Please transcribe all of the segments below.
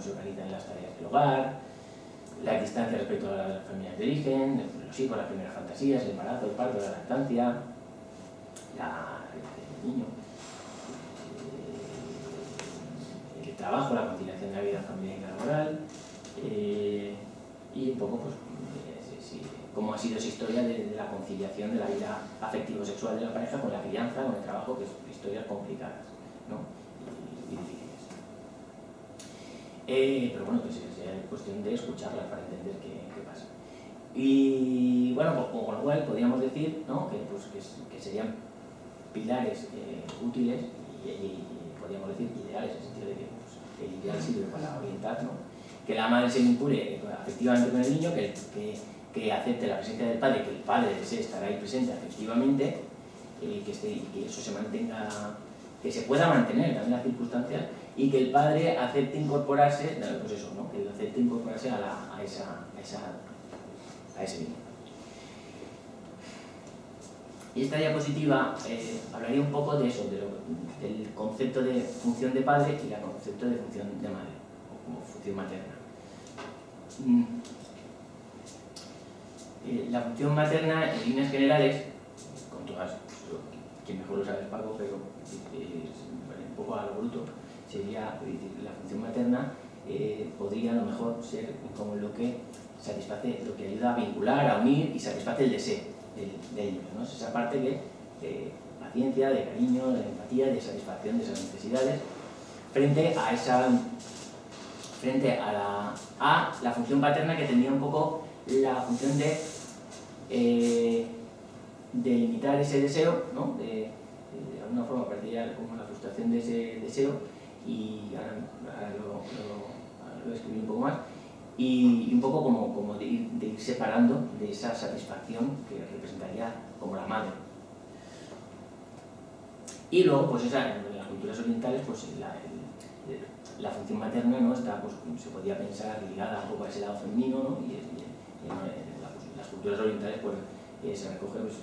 se organizan las tareas del hogar, la distancia respecto a las familias de origen, los hijos, las primeras fantasías, el embarazo, el parto, la lactancia, el niño, el trabajo, la conciliación de la vida familiar y laboral, y un poco pues, cómo ha sido esa historia de la conciliación de la vida afectivo-sexual de la pareja con la crianza, con el trabajo, que son historias complicadas, ¿no? y difíciles. Pero bueno, pues es cuestión de escucharlas para entender qué pasa. Y bueno, pues, con lo cual podríamos decir, ¿no? que serían pilares útiles y podríamos decir ideales, en el sentido de que pues, el ideal sirve para orientar, ¿no? Que la madre se vincule afectivamente con el niño, que acepte la presencia del padre, que el padre desee estar ahí presente afectivamente, que eso se mantenga, que se pueda mantener también las circunstancias, y que el padre acepte incorporarse, pues eso, ¿no? Que acepte incorporarse a ese vínculo. Y esta diapositiva hablaría un poco de eso, del concepto de función de padre y el concepto de función de madre, o como función materna. La función materna, en líneas generales, con todas, quien mejor lo sabe es Paco, pero un poco a lo bruto, sería la función materna podría a lo mejor ser como lo que satisface, lo que ayuda a vincular, a unir y satisface el deseo del niño, ¿no? Es esa parte de paciencia, de cariño, de empatía, de satisfacción de esas necesidades frente a la función paterna, que tenía un poco la función de limitar ese deseo, ¿no? De alguna forma parecería como la frustración de ese deseo, y ahora lo escribí un poco más, y un poco como de ir separando de esa satisfacción que representaría como la madre. Y luego, pues en las culturas orientales, pues la función materna, ¿no? Está, pues, se podía pensar ligada un poco a ese lado femenino, ¿no? Y en las culturas orientales pues, se recoge, pues,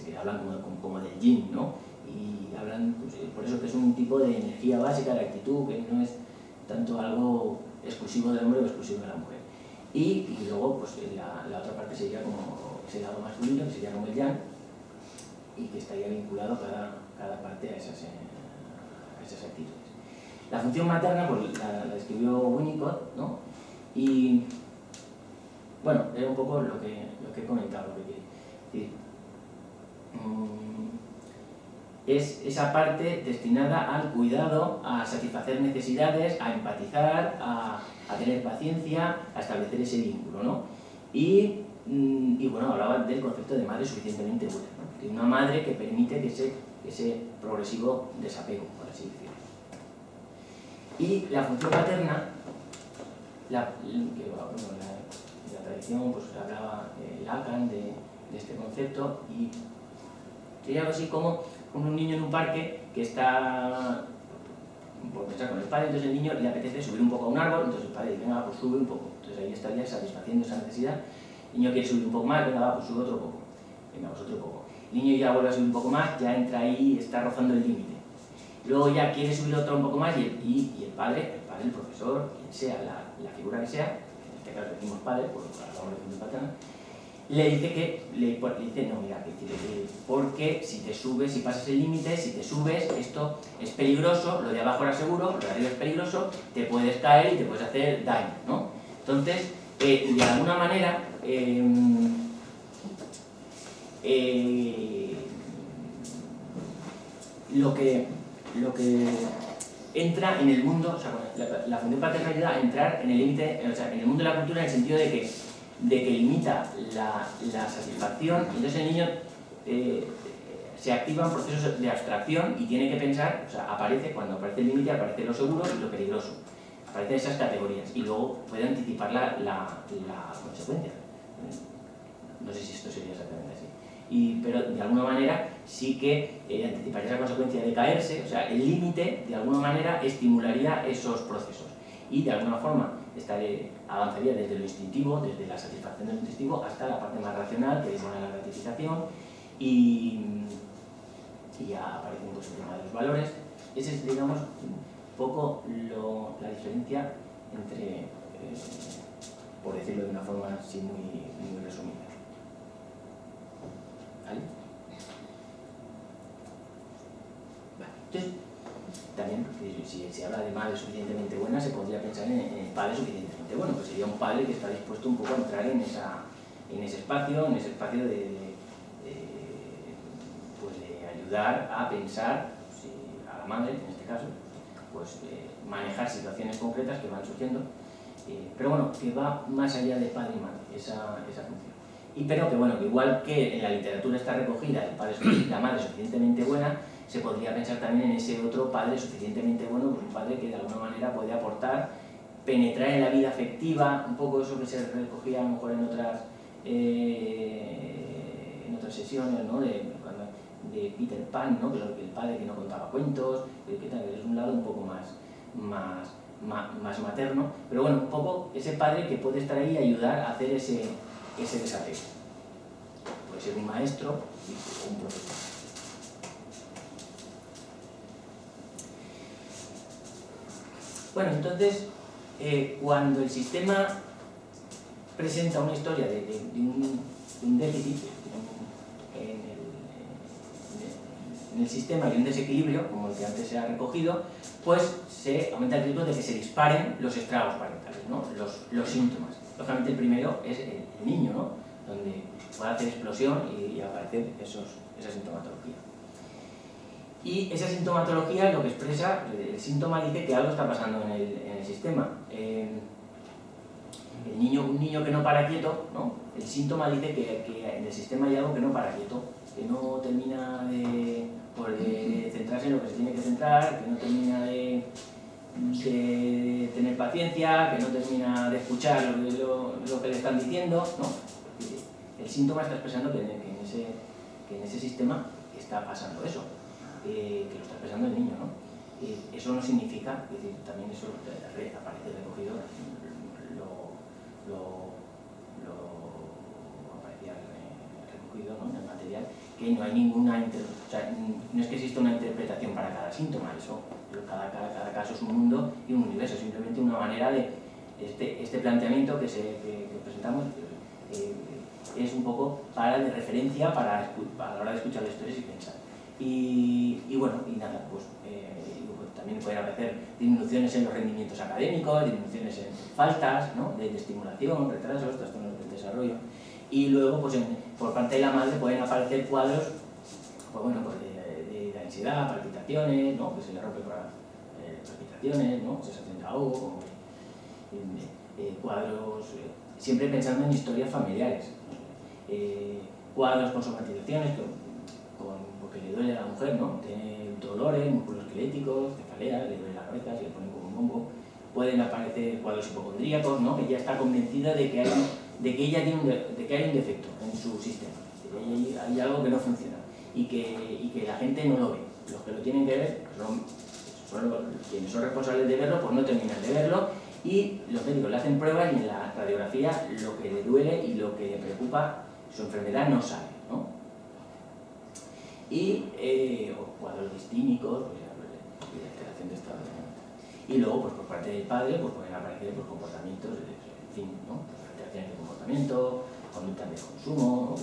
que hablan como del yin, ¿no? Y hablan, pues, por eso que es un tipo de energía básica, de actitud, que no es tanto algo exclusivo del hombre o exclusivo de la mujer. Y luego, pues la otra parte sería como ese lado masculino, que sería como el yang, y que estaría vinculado cada parte a esas actitudes. La función materna, pues la describió Winnicott, ¿no? Y bueno, era un poco lo que he comentado, es esa parte destinada al cuidado, a satisfacer necesidades, a empatizar, a tener paciencia, a establecer ese vínculo, ¿no? Y bueno, hablaba del concepto de madre suficientemente buena, ¿no? Que una madre que permite que ese progresivo desapego, por así decirlo. Y la función paterna, la tradición, pues hablaba Lacan de este concepto, y sería algo así como un niño en un parque que está por pensar con el padre, entonces el niño le apetece subir un poco a un árbol, entonces el padre dice, venga, pues sube un poco, entonces ahí estaría satisfaciendo esa necesidad. El niño quiere subir un poco más, venga, pues sube otro poco, venga, pues otro poco. El niño ya vuelve a subir un poco más, ya entra ahí y está rozando el límite. Luego ya quiere subir otro un poco más, y el padre, el profesor, quien sea, la figura que sea, en este caso decimos padre, por hablamos de función paterna, le dice no, mira, porque si pasas el límite, si te subes, esto es peligroso, lo de abajo era seguro, lo de arriba es peligroso, te puedes caer y te puedes hacer daño, ¿no? Entonces, de alguna manera, lo que entra en el mundo, o sea, la función paterna ayuda a entrar en el límite, o sea, en el mundo de la cultura, en el sentido de que limita la satisfacción, y entonces el niño se activan procesos de abstracción y tiene que pensar, o sea, cuando aparece el límite, aparece lo seguro y lo peligroso, aparecen esas categorías, y luego puede anticipar la consecuencia. No sé si esto sería exactamente así, pero de alguna manera sí que anticiparía esa consecuencia de caerse, o sea, el límite de alguna manera estimularía esos procesos, y de alguna forma avanzaría desde lo instintivo, desde la satisfacción del instintivo, hasta la parte más racional, que demora la gratificación, y ya aparece pues, el tema de los valores. Esa es, digamos, un poco la diferencia por decirlo de una forma así muy resumida. ¿Vale? Entonces, también, si se habla de madre suficientemente buena, se podría pensar en padre suficientemente bueno, pues sería un padre que está dispuesto un poco a entrar en ese espacio pues de ayudar a pensar, a la madre en este caso, pues manejar situaciones concretas que van surgiendo, pero bueno, que va más allá de padre y madre, esa función. Pero que bueno, que igual que en la literatura está recogida la madre suficientemente buena, se podría pensar también en ese otro padre suficientemente bueno, pues un padre que de alguna manera puede aportar, penetrar en la vida afectiva, un poco eso que se recogía a lo mejor en otras sesiones, ¿no? de Peter Pan, ¿no? Que el padre que no contaba cuentos, que es un lado un poco más materno, pero bueno, un poco ese padre que puede estar ahí y ayudar a hacer ese desapego. Puede ser un maestro o un profesor. Bueno, entonces, cuando el sistema presenta una historia de un déficit en el sistema y un desequilibrio, como el que antes se ha recogido, pues se aumenta el riesgo de que se disparen los estragos parentales, ¿no? los síntomas. Lógicamente el primero es el niño, ¿no? Donde puede hacer explosión y aparecer esa sintomatología. Y esa sintomatología lo que expresa, el síntoma dice que algo está pasando en el sistema. Un niño que no para quieto, ¿no? El síntoma dice que en el sistema hay algo que no para quieto, que no termina de centrarse en lo que se tiene que centrar, que no termina de tener paciencia, que no termina de escuchar lo que le están diciendo, ¿no? El síntoma está expresando que en ese sistema está pasando eso, que lo está expresando el niño, ¿no? Eso no significa, es decir, también eso aparece recogido, aparecía recogido, ¿no? En el material, que no hay ninguna, o sea, no es que exista una interpretación para cada síntoma, eso, cada caso es un mundo y un universo, simplemente una manera de este planteamiento que presentamos es un poco de referencia a la hora de escuchar las historias y pensar. Y bueno, y nada, pues también pueden aparecer disminuciones en los rendimientos académicos, disminuciones en faltas, ¿no? de estimulación, retrasos, trastornos del desarrollo. Y luego, pues por parte de la madre pueden aparecer cuadros pues bueno, pues de ansiedad, palpitaciones, ¿no? Que se le rompe por palpitaciones, ¿no? Sensación de ahogo, cuadros, siempre pensando en historias familiares, cuadros con somatizaciones, porque le duele a la mujer, ¿no? Tiene dolores musculoesqueléticos, cefaleas, le duele la cabeza, se le pone como un bombo. Pueden aparecer cuadros hipocondríacos, ¿no? Que ella está convencida de que hay un defecto en su sistema, de que hay algo que no funciona y que la gente no lo ve. Los que lo tienen que ver son quienes son responsables de verlo, pues no terminan de verlo, y los médicos le hacen pruebas y en la radiografía lo que le duele y lo que le preocupa su enfermedad no sale, ¿no? Y cuadros distímicos, pues, de alteración de estado de ánimo. Y luego, pues por parte del padre, pues pueden aparecer pues, comportamientos, en fin, ¿no? Pues, alteraciones de comportamiento, conductas de consumo, ¿no?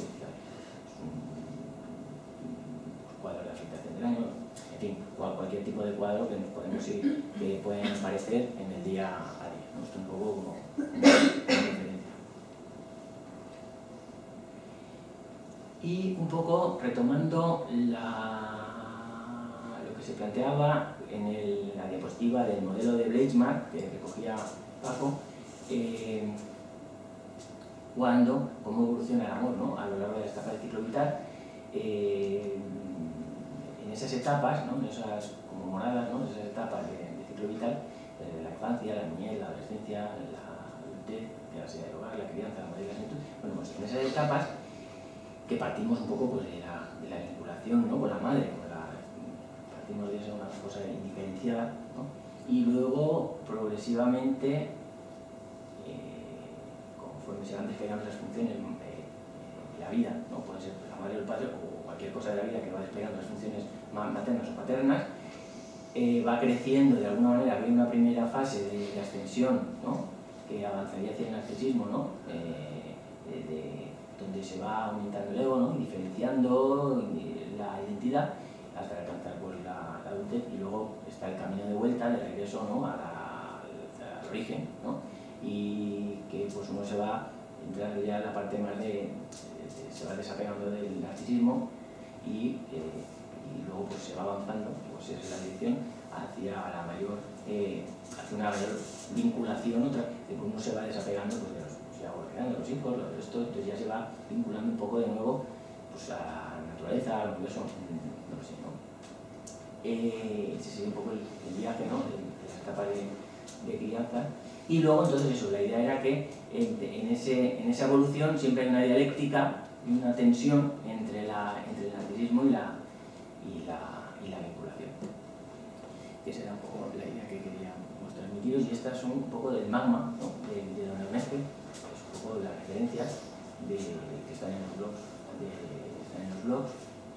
Cuadros de afectación del año, en fin, cualquier tipo de cuadro que que pueden aparecer en el día a día, ¿no? Esto un poco como referencia. Y un poco retomando lo que se planteaba en la diapositiva del modelo de Bleichmark, que recogía Paco, cómo evoluciona el amor, ¿no? A lo largo de la etapa del ciclo vital, en esas etapas, ¿no? En esas como moradas, ¿no? Esas etapas de ciclo vital, la infancia, la niñez, la adolescencia, la adultez, la necesidad del hogar, la crianza, la madurez, la juventud. Bueno, pues en esas etapas que partimos un poco pues, de la vinculación, ¿no? Con la madre, partimos de eso, una cosa indiferenciada, ¿no? Y luego progresivamente, conforme se van desplegando esas funciones de la vida, ¿no? Puede ser la madre o el padre o cualquier cosa de la vida que va desplegando las funciones maternas o paternas, va creciendo de alguna manera. Había una primera fase de ascensión, ¿no?, que avanzaría hacia el narcisismo, ¿no?, donde se va aumentando el ego, ¿no?, diferenciando la identidad hasta alcanzar pues, la adultez, y luego está el camino de vuelta, de regreso, ¿no?, al origen, ¿no?, y que pues uno se va entrando ya en la parte más se va desapegando del narcisismo y luego pues se va avanzando, pues esa es la dirección, hacia una mayor vinculación, de que uno se va desapegando pues, de los hijos, entonces ya se va vinculando un poco de nuevo pues, a la naturaleza, al universo, no lo sé, ¿no? Ese sería un poco el viaje, ¿no?, de la etapa de crianza. Y luego entonces eso, la idea era que en esa evolución siempre hay una dialéctica y una tensión entre el narcisismo y la vinculación. Esa era un poco la idea que queríamos transmitiros, y estas son un poco del magma, ¿no?, de Don Ernesto, es un poco de las referencias que están en los blogs,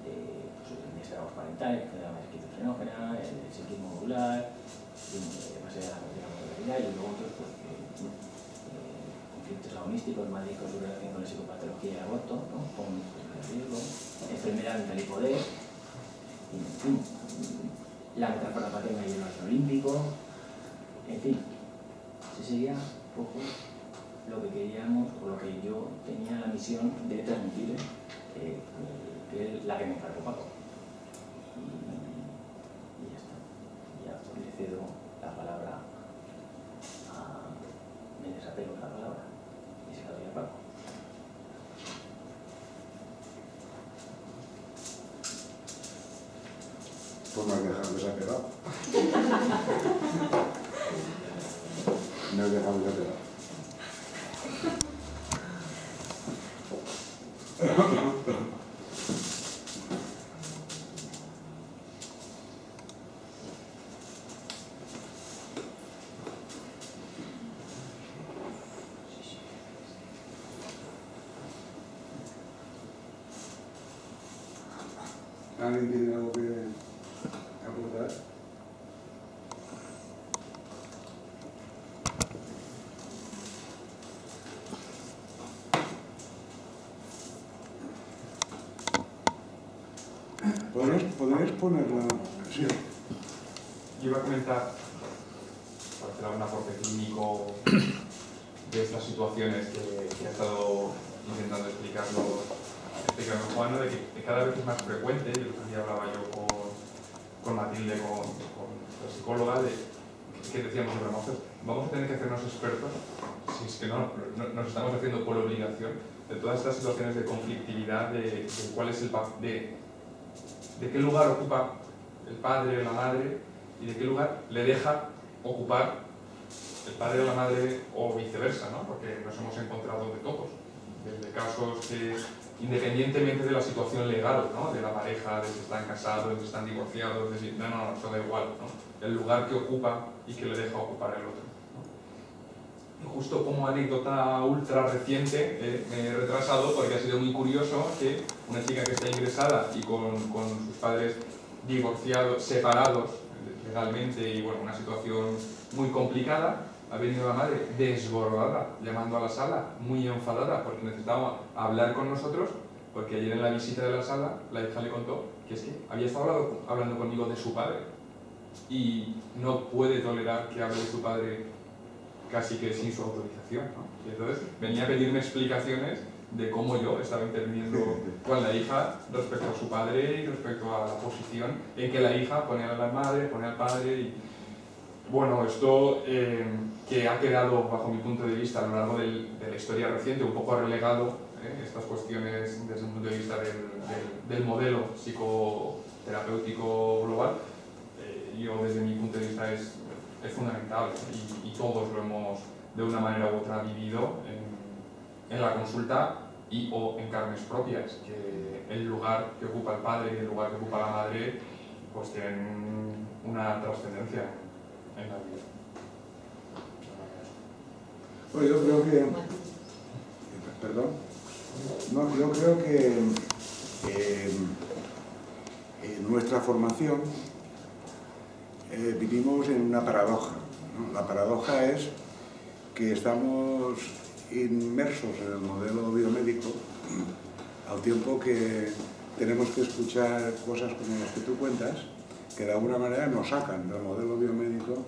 pues, de estragos parentales, enfermedad esquizofrenógena, el psiquismo modular, más allá de la modularidad, y luego otros pues, conflictos agonísticos, mágicos en relación con la psicopatología y el aborto, ¿no?, con el riesgo, enfermedad mental y poder, en fin, la metáfora paterna y el orden olímpico, en fin, ese sería un poco lo que queríamos, o lo que yo tenía la misión de transmitir, que es la que me encargó Paco. Y ya está. Ya pues, le cedo la palabra me desapego de la palabra y se la doy a Paco. Pues no hay que dejar desapegado. No hay que dejar desapegado. ¿Alguien tiene algo que aportar? ¿Podrías ponerla? Sí. Yo iba a comentar, para hacer algún aporte clínico de estas situaciones que ha estado intentando explicarnos Juan, de que cada vez es más frecuente, y el otro día hablaba yo con Matilde, con la psicóloga, que decíamos, vamos a tener que hacernos expertos, si es que no nos estamos haciendo por obligación, de todas estas situaciones de conflictividad, de cuál es de qué lugar ocupa el padre o la madre, y de qué lugar le deja ocupar el padre o la madre, o viceversa, ¿no? Porque nos hemos encontrado de todos, desde casos que, independientemente de la situación legal, ¿no?, de la pareja, de si están casados, de si están divorciados, de si, no, eso da igual, ¿no?, el lugar que ocupa y que le deja ocupar el otro, ¿no? Y justo como anécdota ultra reciente, me he retrasado porque ha sido muy curioso que una chica que está ingresada y con sus padres divorciados, separados legalmente, y bueno, una situación muy complicada, ha venido la madre desbordada, llamando a la sala, muy enfadada, porque necesitaba hablar con nosotros, porque ayer en la visita de la sala, la hija le contó que es que había estado hablando conmigo de su padre, y no puede tolerar que hable de su padre casi que sin su autorización, ¿no? Y entonces venía a pedirme explicaciones de cómo yo estaba interviniendo con la hija respecto a su padre y respecto a la posición en que la hija pone a la madre, pone al padre, y bueno, esto que ha quedado, bajo mi punto de vista, a lo largo de la historia reciente, un poco relegado, estas cuestiones desde el punto de vista del modelo psicoterapéutico global, yo desde mi punto de vista es fundamental, y todos lo hemos de una manera u otra vivido en la consulta o en carnes propias, que el lugar que ocupa el padre y el lugar que ocupa la madre pues tienen una trascendencia en la vida. Bueno, yo creo que... Perdón. No, yo creo que en nuestra formación vivimos en una paradoja, ¿no? La paradoja es que estamos inmersos en el modelo biomédico al tiempo que tenemos que escuchar cosas como las que tú cuentas, que de alguna manera nos sacan del modelo biomédico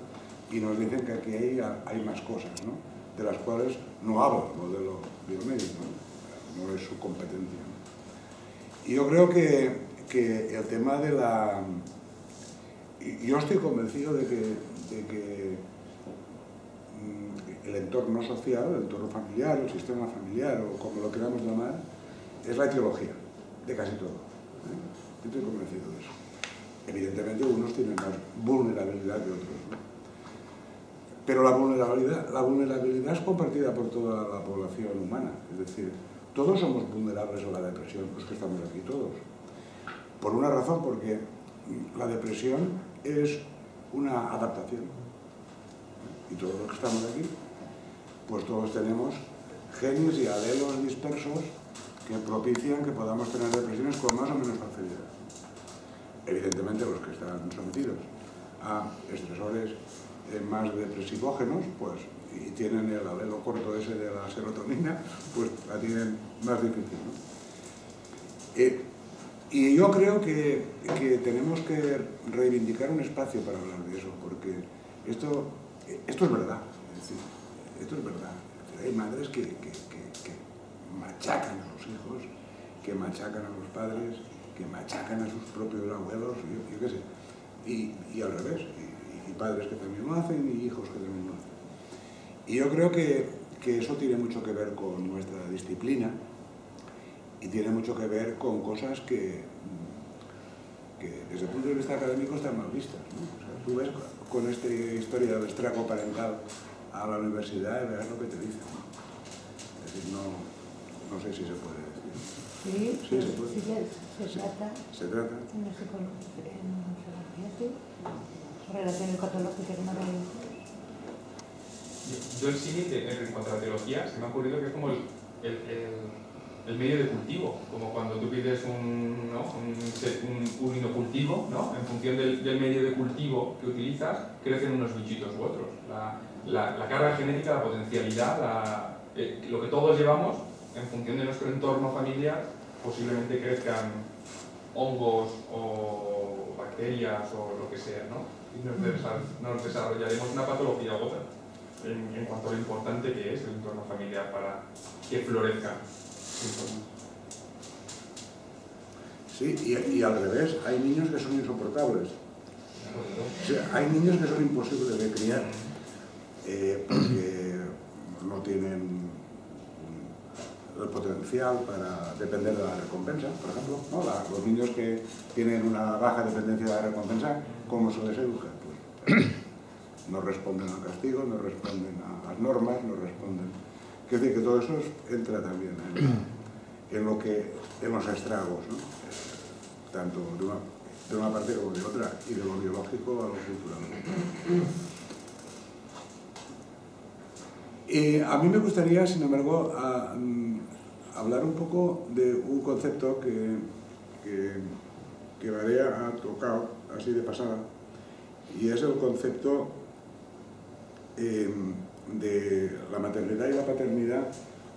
y nos dicen que aquí hay más cosas, ¿no? De las cuales no habla el modelo biomédico, no es su competencia, ¿no? Y yo creo que el tema de la... Yo estoy convencido de que el entorno social, el entorno familiar, el sistema familiar, o como lo queramos llamar, es la etiología de casi todo, ¿eh? Yo estoy convencido de eso. Evidentemente unos tienen más vulnerabilidad que otros, ¿no? Pero la vulnerabilidad es compartida por toda la población humana. Es decir, todos somos vulnerables a la depresión, los que estamos aquí todos. Por una razón, porque la depresión es una adaptación. Y todos los que estamos aquí, pues todos tenemos genes y alelos dispersos que propician que podamos tener depresiones con más o menos facilidad. Evidentemente los que están sometidos a estresores más depresivógenos, pues, y tienen el alelo corto ese de la serotonina, pues la tienen más difícil, ¿no? Y yo creo que tenemos que reivindicar un espacio para hablar de eso, porque esto es verdad, es decir, esto es verdad. Hay madres que machacan a los hijos, que machacan a los padres, que machacan a sus propios abuelos, yo qué sé, y al revés, y padres que también lo hacen y hijos que también lo hacen. Y yo creo que eso tiene mucho que ver con nuestra disciplina y tiene mucho que ver con cosas que desde el punto de vista académico están mal vistas, ¿no? O sea, tú ves con esta historia del estrago parental a la universidad y verás lo que te dicen, ¿no? Es decir, no sé si se puede decir. Sí, sí, se puede. Sí, se trata. En la psicología, sí. Relaciones patológicas, no hay. Yo el siguiente, en cuanto a la teología, se me ha ocurrido que es como el medio de cultivo, como cuando tú pides un inocultivo, ¿no? En función del medio de cultivo que utilizas, crecen unos bichitos u otros. La carga genética, la potencialidad, lo que todos llevamos, en función de nuestro entorno familiar, posiblemente crezcan hongos o bacterias o lo que sea, ¿no? Y nos desarrollaremos una patología u otra, en cuanto a lo importante que es el entorno familiar para que florezca. Sí, y al revés, hay niños que son insoportables. O sea, hay niños que son imposibles de criar porque no tienen el potencial para depender de la recompensa, por ejemplo, ¿no? Los niños que tienen una baja dependencia de la recompensa, ¿cómo se les educa? Pues no responden al castigo, no responden a las normas, no responden... Quiero decir que todo eso entra también en los estragos, ¿no? Tanto de una parte como de otra, y de lo biológico a lo cultural. A mí me gustaría, sin embargo, hablar un poco de un concepto que Barea ha tocado así de pasada, y es el concepto de la maternidad y la paternidad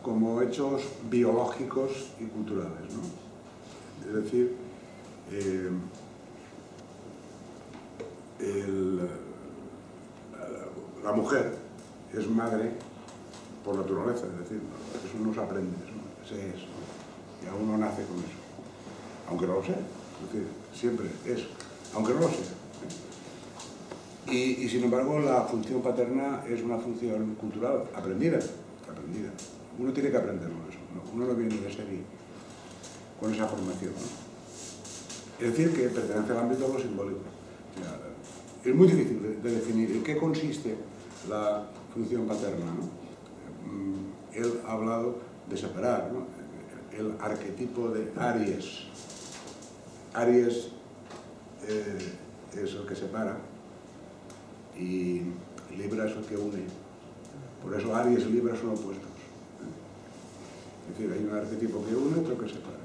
como hechos biológicos y culturales, ¿no? Es decir, la mujer es madre por naturaleza, es decir, eso no se aprende, eso es, ¿no? Y uno nace con eso, aunque no lo sea, es decir, siempre es, aunque no lo sea. Y sin embargo la función paterna es una función cultural, aprendida. Uno tiene que aprenderlo eso, ¿no? Uno no viene de serie con esa formación, ¿no? Es decir, que pertenece al ámbito de lo simbólico. O sea, es muy difícil de definir en qué consiste la función paterna, ¿no? Él ha hablado de separar, ¿no? El arquetipo de Aries. Aries es el que separa y Libra es el que une. Por eso Aries y Libra son opuestos. Es decir, hay un arquetipo que une y otro que separa.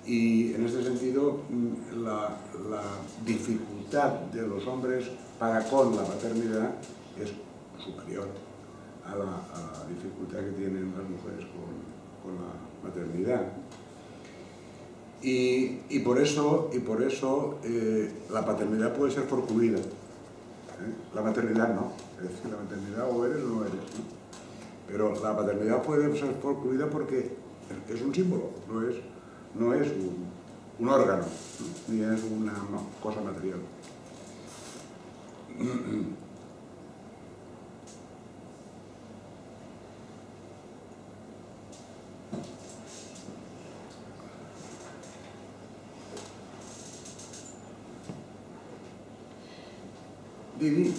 Y en este sentido, la dificultad de los hombres para con la paternidad es superior a la dificultad que tienen las mujeres con la maternidad. Y por eso la paternidad puede ser fortuita, la maternidad no. Es decir, la maternidad o eres o no eres, ¿no? Pero la paternidad puede ser fortuita porque es un símbolo, no es un órgano, ¿no? Ni es una cosa material. Didi.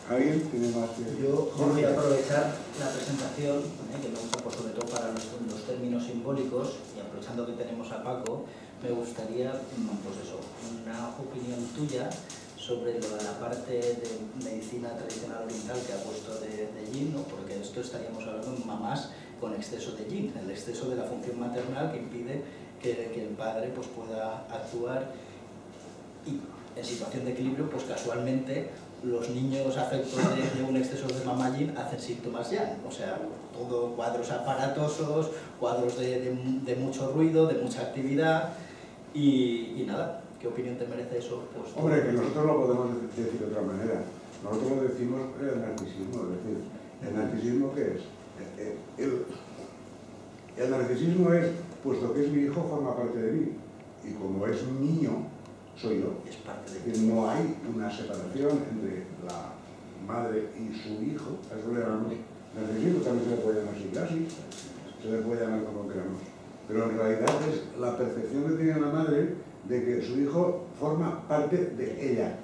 ¿Alguien tiene más que...? Yo voy a aprovechar la presentación, que me gusta por sobre todo para los términos simbólicos, y aprovechando que tenemos a Paco, me gustaría, pues eso, una opinión tuya sobre la parte de medicina tradicional oriental que ha puesto de yin, ¿no? Porque esto estaríamos hablando de mamás con exceso de yin, el exceso de la función maternal que impide que el padre pues, pueda actuar, y en situación de equilibrio, pues casualmente los niños afectos de un exceso de mamá yin hacen síntomas ya, o sea, todo cuadros aparatosos, cuadros de mucho ruido, de mucha actividad, y nada. ¿Qué opinión te merece eso? Pues, hombre, que nosotros lo podemos decir de otra manera. Nosotros lo decimos el narcisismo, es decir, ¿el narcisismo qué es? El narcisismo es, puesto que es mi hijo, forma parte de mí. Y como es un niño, soy yo. Es parte de es decir, no hay una separación entre la madre y su hijo. A eso le llamamos narcisismo, también se le puede llamar psicosis, se le puede llamar como queramos. Pero en realidad es la percepción que tiene la madre de que su hijo forma parte de ella.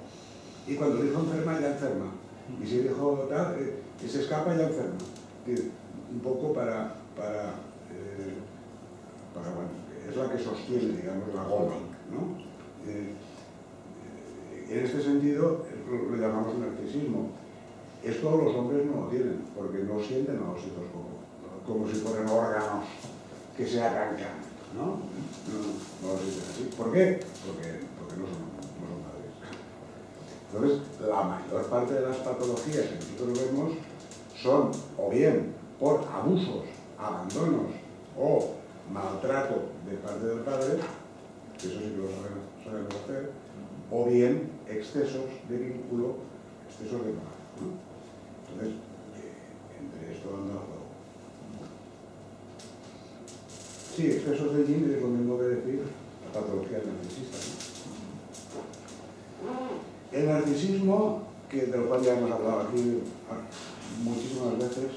Y cuando el hijo enferma, ya enferma. Y si el hijo tal, se escapa, ya enferma. Un poco para bueno, es la que sostiene, digamos, la goma, ¿no? En este sentido, lo llamamos narcisismo. Esto los hombres no lo tienen, porque no sienten a los hijos como si fueran órganos que se arrancan, ¿no? No lo sienten así. ¿Por qué? Porque no son padres. Entonces, la mayor parte de las patologías que nosotros vemos son o bien por abusos, abandonos o maltrato de parte del padre, que eso sí que lo sabemos hacer, o bien excesos de vínculo, excesos de mamá, ¿no? Entonces, entre esto anda el juego. Sí, excesos de yin es lo mismo que decir la patología narcisista, ¿no? El narcisismo, del cual ya hemos hablado aquí muchísimas veces,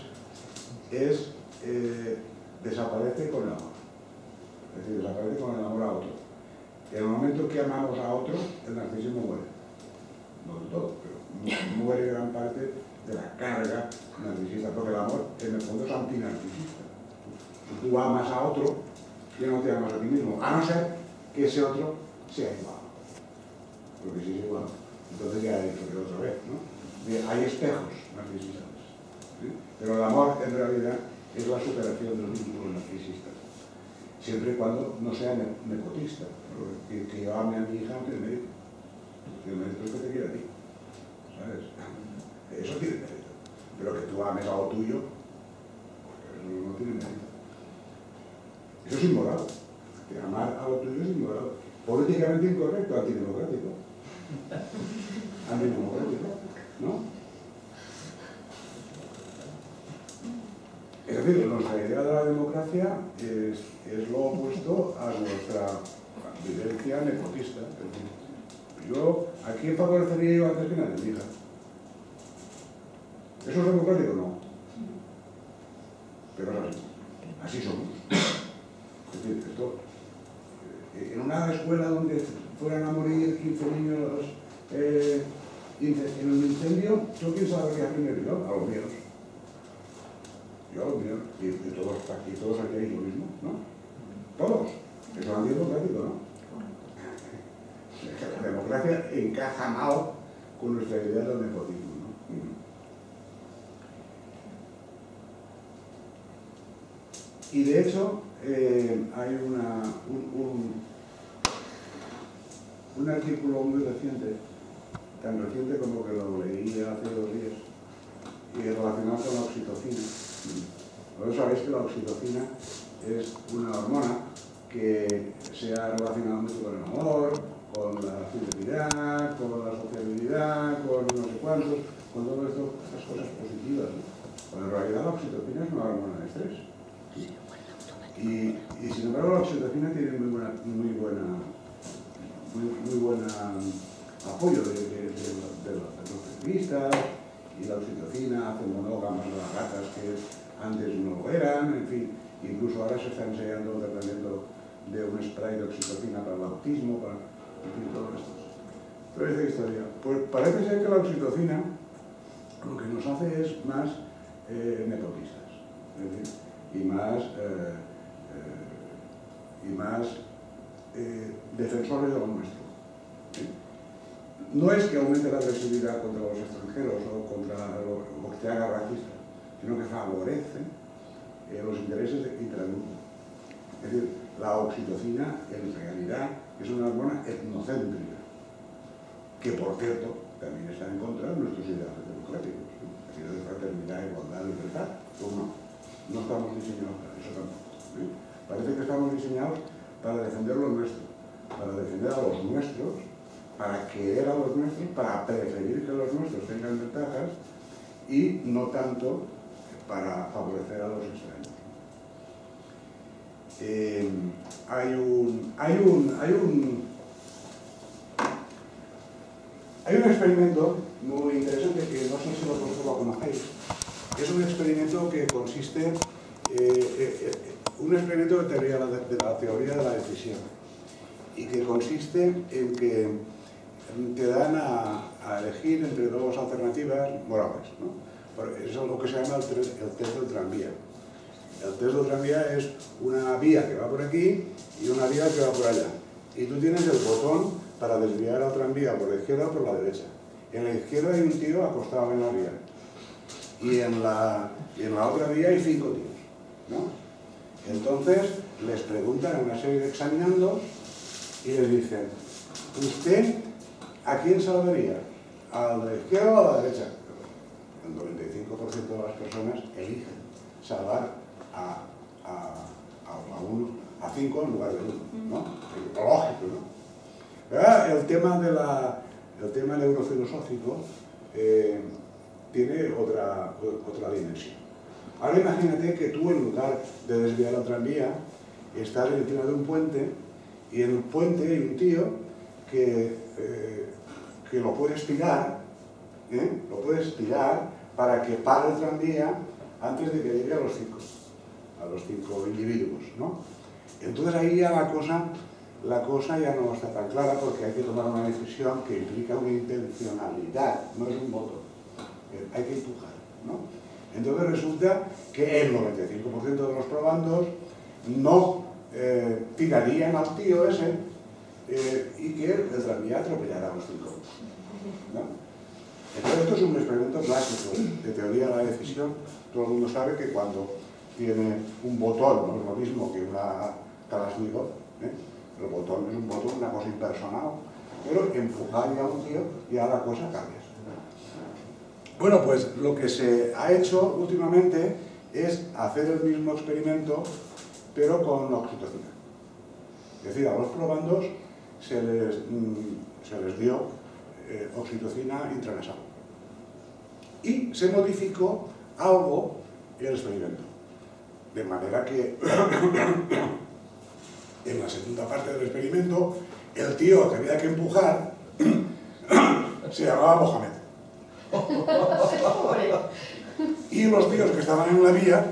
desaparece con el amor. Es decir, desaparece con el amor a otro. En el momento que amamos a otro, el narcisismo muere. No del todo, pero muere gran parte de la carga narcisista, porque el amor en el fondo es antinarcisista. Si tú amas a otro, ya no te amas a ti mismo, a no ser que ese otro sea igual. Porque si es igual, entonces ya he dicho que otra vez, ¿no? Hay espejos narcisistas, ¿sí? Pero el amor en realidad es la superación de los vínculos narcisistas, siempre y cuando no sea nepotista. Que yo ame a mi hija no tiene mérito. El mérito es que te quiera a ti, ¿sabes? Eso tiene mérito. Pero que tú ames a lo tuyo, eso no tiene mérito. Eso es inmoral. Que amar a lo tuyo es inmoral. Políticamente incorrecto, antidemocrático. Antidemocrático, ¿no? Es decir, nuestra idea de la democracia es lo opuesto a nuestra vivencia nepotista. Es decir, ¿a quién favorecería yo antes que nadie? Mi hija. ¿Eso es democrático? No. Pero es así. Así somos. Es decir, esto, en una escuela donde fueran a morir 15 niños en un incendio, ¿yo quién sabe qué primero? Yo, a los míos. Yo a los míos. Y todos haríais lo mismo, ¿no? Todos. Eso es antidemocrático, ¿no? La democracia encaja mal con nuestra idea del nepotismo, ¿no? Y de hecho, hay un artículo muy reciente, tan reciente como que lo leí hace 2 días, y relacionado con la oxitocina. Vosotros sabéis que la oxitocina es una hormona que se ha relacionado mucho con el amor, con la fidelidad, con la sociabilidad, con no sé cuántos, con todo esto, estas cosas positivas, ¿no? Pero en realidad la oxitocina es una hormona de estrés. Y sin embargo la oxitocina tiene muy buena apoyo de los periodistas, y la oxitocina hace monógamas de las ratas que antes no lo eran, en fin, incluso ahora se está enseñando un tratamiento de un spray de oxitocina para el autismo, para, en fin, todo esto. Toda esta historia. Pues parece ser que la oxitocina lo que nos hace es más nepotistas, es decir, y más defensores de lo nuestro. No es que aumente la agresividad contra los extranjeros o que te haga racista, sino que favorece los intereses intramundo. Es decir, la oxitocina en realidad es una hormona etnocéntrica, que por cierto también está en contra de nuestros ideales democráticos, de fraternidad, igualdad, libertad. Pues no estamos diseñados para eso tampoco. Parece que estamos diseñados para defender lo nuestro, para defender a los nuestros, para querer a los nuestros, para preferir que los nuestros tengan ventajas y no tanto para favorecer a los extraños. Hay un experimento muy interesante que no sé si vosotros lo conocéis. Es un experimento que consiste un experimento de la teoría de la decisión, y que consiste en que te dan a elegir entre 2 alternativas morales, ¿no? Eso es lo que se llama el test del tranvía. El test del tranvía es una vía que va por aquí y una vía que va por allá. Y tú tienes el botón para desviar al tranvía por la izquierda o por la derecha. En la izquierda hay un tío acostado en la vía. Y en la otra vía hay 5 tíos, ¿no? Entonces les preguntan a una serie de examinandos y les dicen: ¿usted a quién salvaría? ¿A la izquierda o a la derecha? El 95% de las personas eligen salvar a 5 en lugar de 1, ¿no? Lógico, ¿no? Pero el tema neurofilosófico tiene otra dimensión. Ahora imagínate que tú, en lugar de desviar al tranvía, estás encima de un puente, y en el puente hay un tío que lo puedes tirar, para que pare el tranvía antes de que llegue a los 5 individuos, ¿no? Entonces ahí ya la cosa ya no está tan clara, porque hay que tomar una decisión que implica una intencionalidad, no es un voto, hay que empujar, ¿no? Entonces resulta que el 95% de los probandos no tirarían al tío ese y que el tranvía atropellara a los 5, ¿no? Entonces esto es un experimento clásico de teoría de la decisión. Todo el mundo sabe que cuando tiene un botón, no es lo mismo que una Kalashnikov, el botón es un botón, una cosa impersonal, pero empujar a un tío y ya la cosa cambia. Bueno, pues lo que se ha hecho últimamente es hacer el mismo experimento, pero con oxitocina. Es decir, a los probandos se les dio oxitocina intranasal. Y se modificó algo en el experimento. De manera que en la segunda parte del experimento, el tío que había que empujar se llamaba Mohamed. Y los tíos que estaban en la vía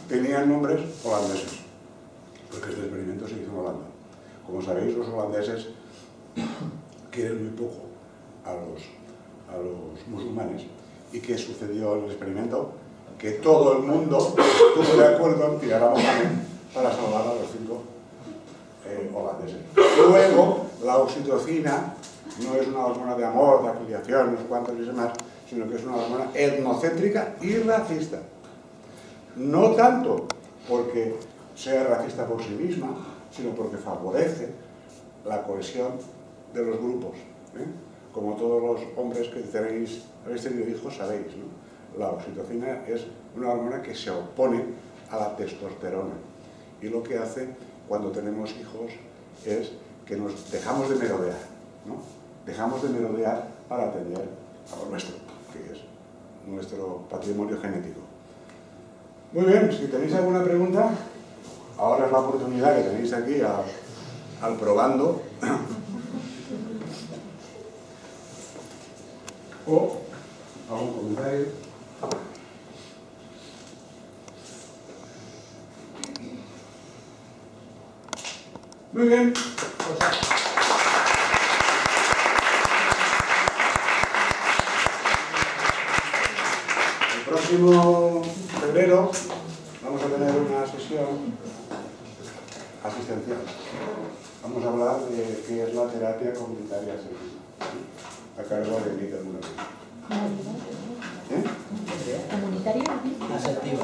tenían nombres holandeses, porque este experimento se hizo en Holanda. Como sabéis, los holandeses quieren muy poco a los musulmanes. ¿Y qué sucedió en el experimento? Que todo el mundo estuvo de acuerdo en tirar a Mohamed para salvar a los 5 holandeses. Luego La oxitocina no es una hormona de amor, de afiliación, no sé cuántos y demás, sino que es una hormona etnocéntrica y racista. No tanto porque sea racista por sí misma, sino porque favorece la cohesión de los grupos. Como todos los hombres que habéis tenido hijos sabéis, ¿no? La oxitocina es una hormona que se opone a la testosterona. Y lo que hace cuando tenemos hijos es que nos dejamos de merodear, ¿no? Dejamos de merodear para atender a lo nuestro, que es nuestro patrimonio genético. Muy bien, si tenéis alguna pregunta, ahora es la oportunidad que tenéis aquí al probando. O algún comentario. Muy bien. El próximo febrero vamos a tener una sesión asistencial. Vamos a hablar de qué es la terapia comunitaria a cargo de Miguel Munoz. ¿Comunitaria? Asertiva.